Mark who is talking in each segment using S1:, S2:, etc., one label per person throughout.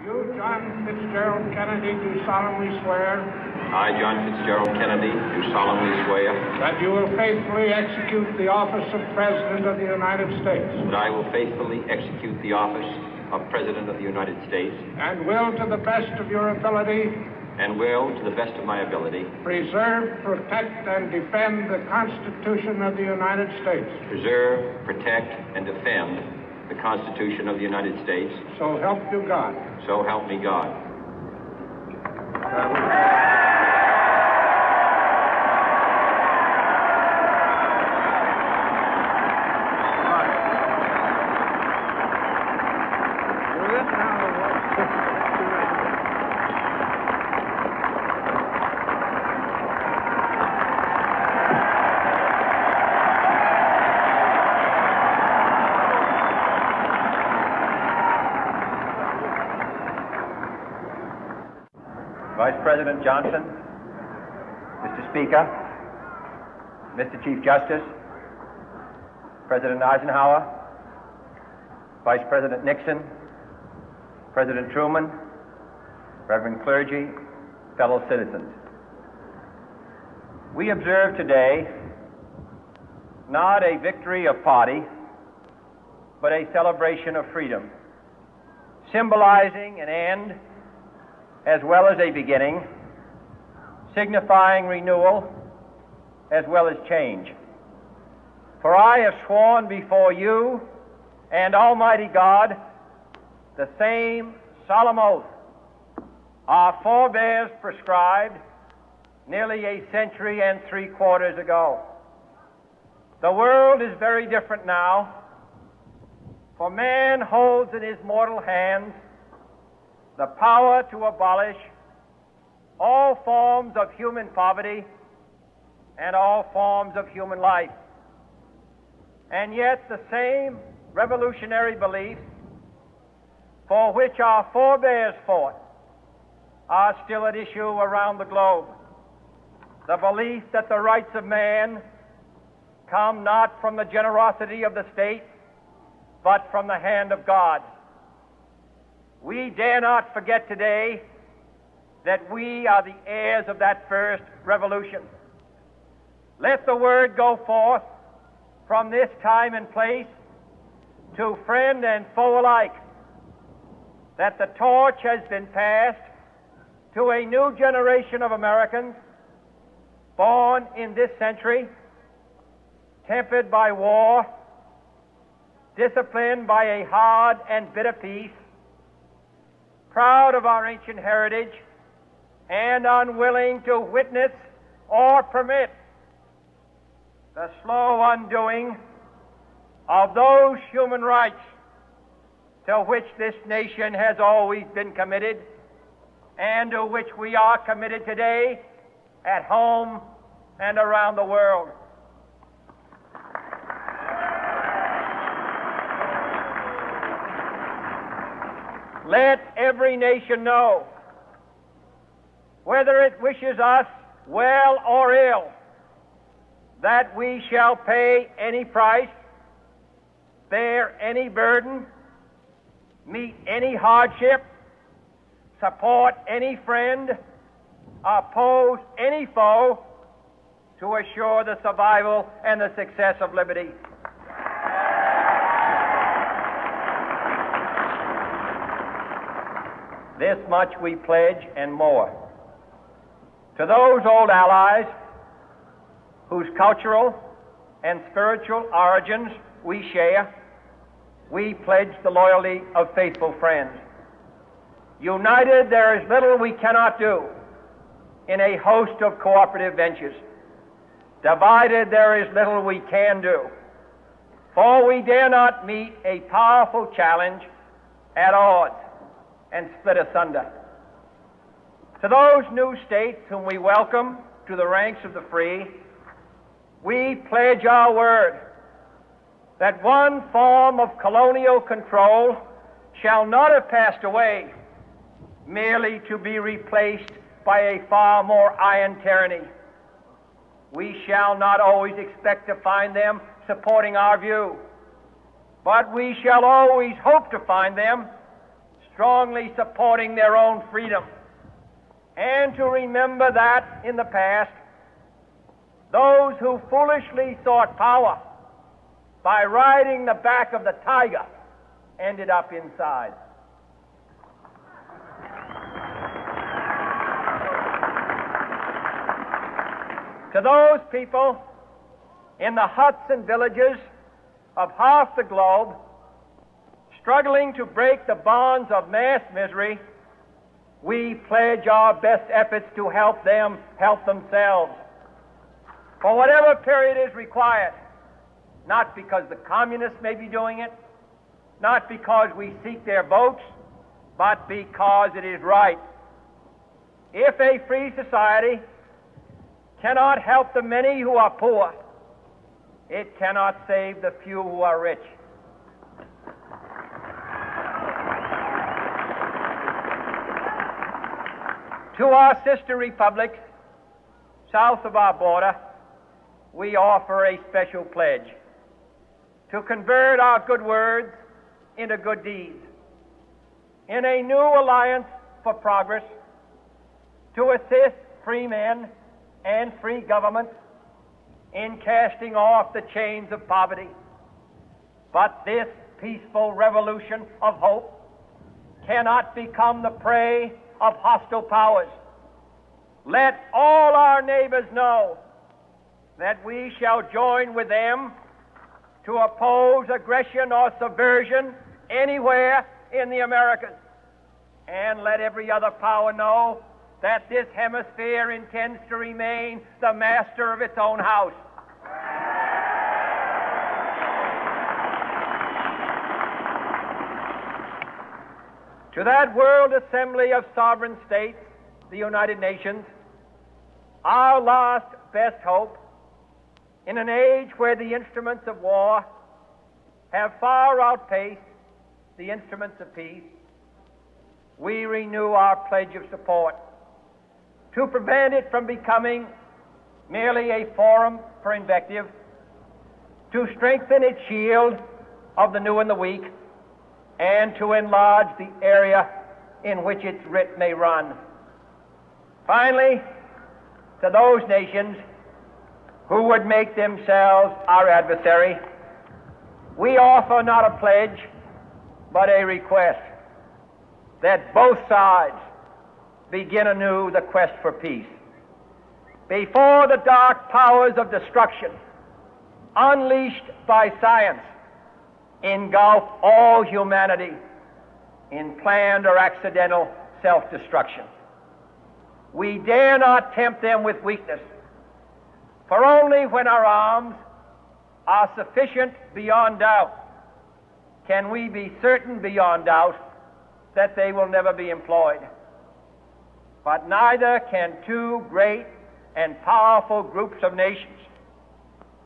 S1: You, John Fitzgerald Kennedy, do solemnly swear.
S2: I, John Fitzgerald Kennedy, do solemnly swear.
S1: That you will faithfully execute the office of President of the United States.
S2: That I will faithfully execute the office of President of the United States.
S1: And will, to the best of your ability.
S2: And will, to the best of my ability.
S1: Preserve, protect, and defend the Constitution of the United States.
S2: Preserve, protect, and defend the Constitution of the United States.
S1: So help you God.
S2: So help me God.
S3: Vice President Johnson, Mr. Speaker, Mr. Chief Justice, President Eisenhower, Vice President Nixon, President Truman, Reverend clergy, fellow citizens. We observe today not a victory of party, but a celebration of freedom, symbolizing an end as well as a beginning, signifying renewal as well as change. For I have sworn before you and Almighty God the same solemn oath our forebears prescribed nearly a century and 3/4 ago. The world is very different now, for man holds in his mortal hands the power to abolish all forms of human poverty and all forms of human life. And yet the same revolutionary beliefs for which our forebears fought are still at issue around the globe. The belief that the rights of man come not from the generosity of the state, but from the hand of God. We dare not forget today that we are the heirs of that first revolution. Let the word go forth from this time and place to friend and foe alike that the torch has been passed to a new generation of Americans born in this century, tempered by war, disciplined by a hard and bitter peace, proud of our ancient heritage, and unwilling to witness or permit the slow undoing of those human rights to which this nation has always been committed and to which we are committed today at home and around the world. Let every nation know, whether it wishes us well or ill, that we shall pay any price, bear any burden, meet any hardship, support any friend, oppose any foe, to assure the survival and the success of liberty. This much we pledge and more. To those old allies whose cultural and spiritual origins we share, we pledge the loyalty of faithful friends. United, there is little we cannot do in a host of cooperative ventures. Divided, there is little we can do, for we dare not meet a powerful challenge at odds and split asunder. To those new states whom we welcome to the ranks of the free, we pledge our word that one form of colonial control shall not have passed away merely to be replaced by a far more iron tyranny. We shall not always expect to find them supporting our view, but we shall always hope to find them strongly supporting their own freedom, and to remember that in the past, those who foolishly sought power by riding the back of the tiger ended up inside. To those people in the huts and villages of half the globe struggling to break the bonds of mass misery, we pledge our best efforts to help them help themselves for whatever period is required, not because the communists may be doing it, not because we seek their votes, but because it is right. If a free society cannot help the many who are poor, it cannot save the few who are rich. To our sister republics south of our border, we offer a special pledge to convert our good words into good deeds, in a new alliance for progress, to assist free men and free governments in casting off the chains of poverty. But this peaceful revolution of hope cannot become the prey of hostile powers. Let all our neighbors know that we shall join with them to oppose aggression or subversion anywhere in the Americas. And let every other power know that this hemisphere intends to remain the master of its own house. To that World Assembly of Sovereign States, the United Nations, our last best hope, in an age where the instruments of war have far outpaced the instruments of peace, we renew our pledge of support to prevent it from becoming merely a forum for invective, to strengthen its shield of the new and the weak, and to enlarge the area in which its writ may run. Finally, to those nations who would make themselves our adversary, we offer not a pledge, but a request that both sides begin anew the quest for peace. Before the dark powers of destruction, unleashed by science, engulf all humanity in planned or accidental self-destruction, we dare not tempt them with weakness, for only when our arms are sufficient beyond doubt can we be certain beyond doubt that they will never be employed. But neither can two great and powerful groups of nations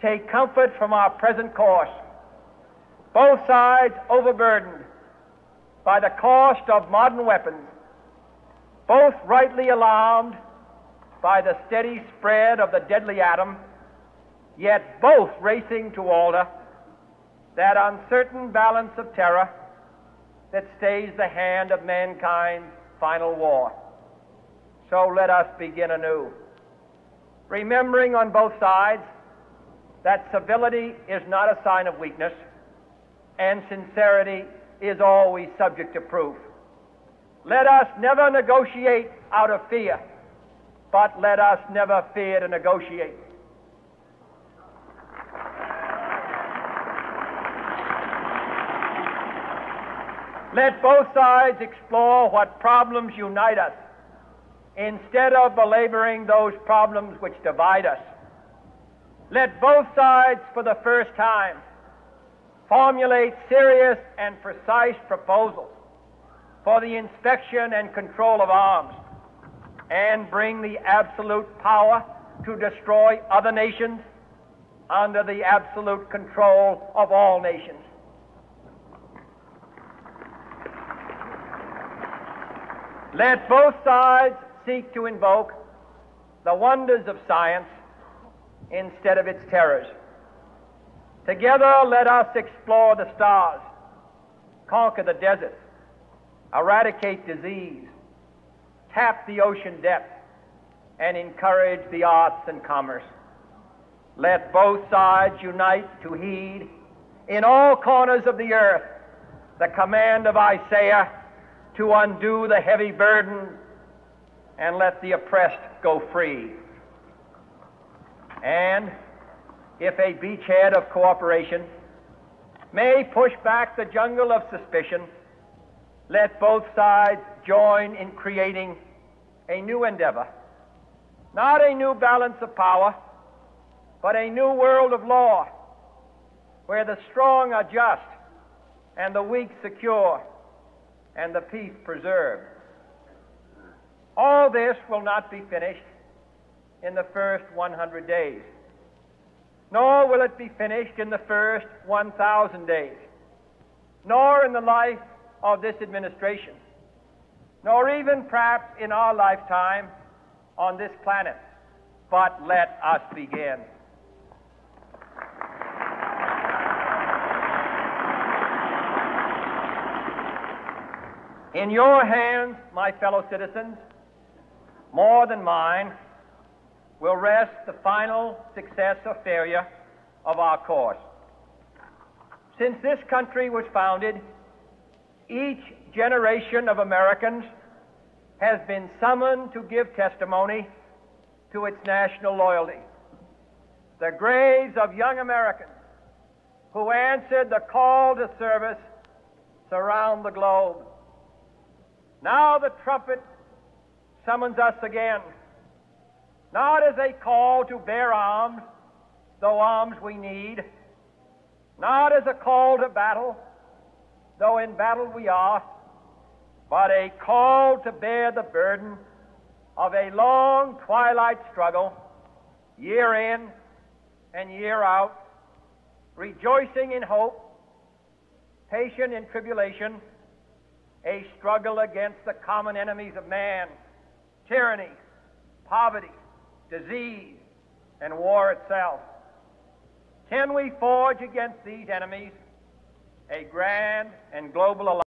S3: take comfort from our present course, both sides overburdened by the cost of modern weapons, both rightly alarmed by the steady spread of the deadly atom, yet both racing to alter that uncertain balance of terror that stays the hand of mankind's final war. So let us begin anew, remembering on both sides that civility is not a sign of weakness, and sincerity is always subject to proof. Let us never negotiate out of fear, but let us never fear to negotiate. Let both sides explore what problems unite us, instead of belaboring those problems which divide us. Let both sides, for the first time, formulate serious and precise proposals for the inspection and control of arms, and bring the absolute power to destroy other nations under the absolute control of all nations. Let both sides seek to invoke the wonders of science instead of its terrors. Together let us explore the stars, conquer the deserts, eradicate disease, tap the ocean depth, and encourage the arts and commerce. Let both sides unite to heed in all corners of the earth the command of Isaiah to undo the heavy burden and let the oppressed go free. And if a beachhead of cooperation may push back the jungle of suspicion, let both sides join in creating a new endeavor, not a new balance of power, but a new world of law, where the strong are just and the weak secure and the peace preserved. All this will not be finished in the first 100 days, nor will it be finished in the first 1,000 days, nor in the life of this administration, nor even perhaps in our lifetime on this planet. But let us begin. In your hands, my fellow citizens, more than mine, will rest the final success or failure of our course. Since this country was founded, each generation of Americans has been summoned to give testimony to its national loyalty. The graves of young Americans who answered the call to service surround the globe. Now the trumpet summons us again, not as a call to bear arms, though arms we need, not as a call to battle, though in battle we are, but a call to bear the burden of a long twilight struggle, year in and year out, rejoicing in hope, patient in tribulation, a struggle against the common enemies of man, tyranny, poverty, disease, and war itself. Can we forge against these enemies a grand and global alliance?